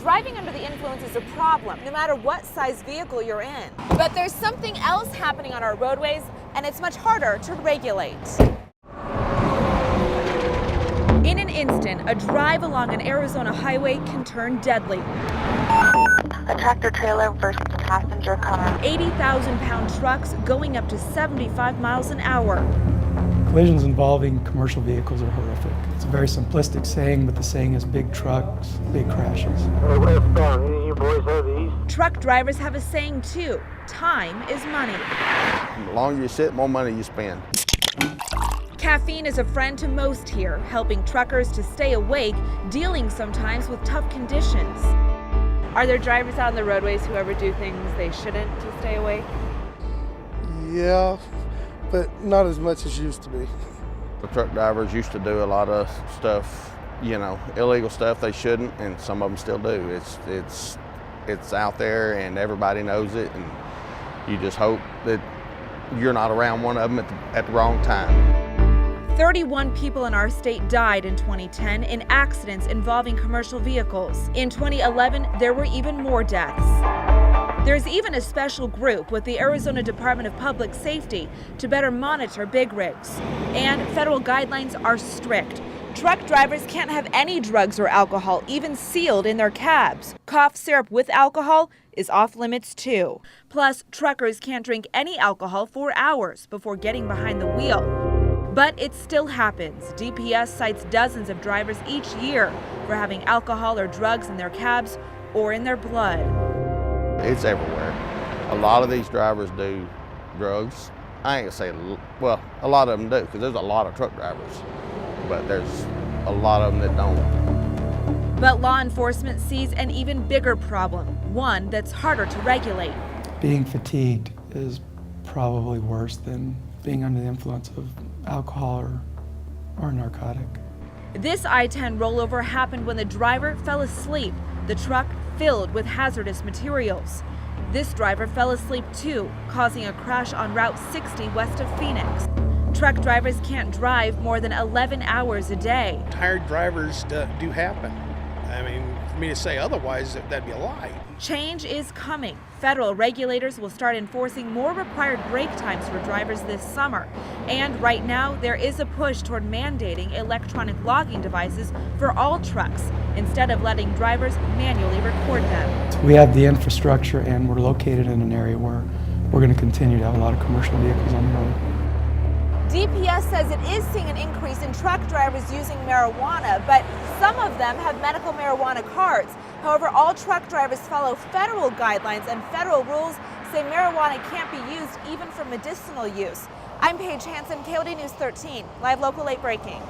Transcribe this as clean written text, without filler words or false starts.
Driving under the influence is a problem, no matter what size vehicle you're in. But there's something else happening on our roadways, and it's much harder to regulate. In an instant, a drive along an Arizona highway can turn deadly. A tractor trailer versus a passenger car. 80,000-pound trucks going up to 75 miles an hour. Collisions involving commercial vehicles are horrific. It's a very simplistic saying, but the saying is big trucks, big crashes. Hey, westbound, any of you boys have these? Truck drivers have a saying too: time is money. The longer you sit, the more money you spend. Caffeine is a friend to most here, helping truckers to stay awake, dealing sometimes with tough conditions. Are there drivers out on the roadways who ever do things they shouldn't to stay awake? Yeah, but not as much as used to be. The truck drivers used to do a lot of stuff, illegal stuff they shouldn't, and some of them still do. It's out there and everybody knows it, and you just hope that you're not around one of them at the wrong time. 31 people in our state died in 2010 in accidents involving commercial vehicles. In 2011, there were even more deaths. There's even a special group with the Arizona Department of Public Safety to better monitor big rigs. And federal guidelines are strict. Truck drivers can't have any drugs or alcohol even sealed in their cabs. Cough syrup with alcohol is off limits too. Plus, truckers can't drink any alcohol for hours before getting behind the wheel. But it still happens. DPS cites dozens of drivers each year for having alcohol or drugs in their cabs or in their blood. It's everywhere. A lot of these drivers do drugs. I ain't gonna say, well, a lot of them do, because there's a lot of truck drivers, but there's a lot of them that don't. But law enforcement sees an even bigger problem, one that's harder to regulate. Being fatigued is probably worse than being under the influence of alcohol or a narcotic. This I-10 rollover happened when the driver fell asleep, the truck filled with hazardous materials. This driver fell asleep too, causing a crash on Route 60 west of Phoenix. Truck drivers can't drive more than 11 hours a day. Tired drivers do happen. I mean, for me to say otherwise, that'd be a lie. Change is coming. Federal regulators will start enforcing more required break times for drivers this summer. And right now, there is a push toward mandating electronic logging devices for all trucks, instead of letting drivers manually record them. So we have the infrastructure, and we're located in an area where we're going to continue to have a lot of commercial vehicles on the road. DPS says it is seeing an increase in truck drivers using marijuana, but some of them have medical marijuana cards. However, all truck drivers follow federal guidelines, and federal rules say marijuana can't be used even for medicinal use. I'm Paige Hansen, KOD News 13, live local late breaking.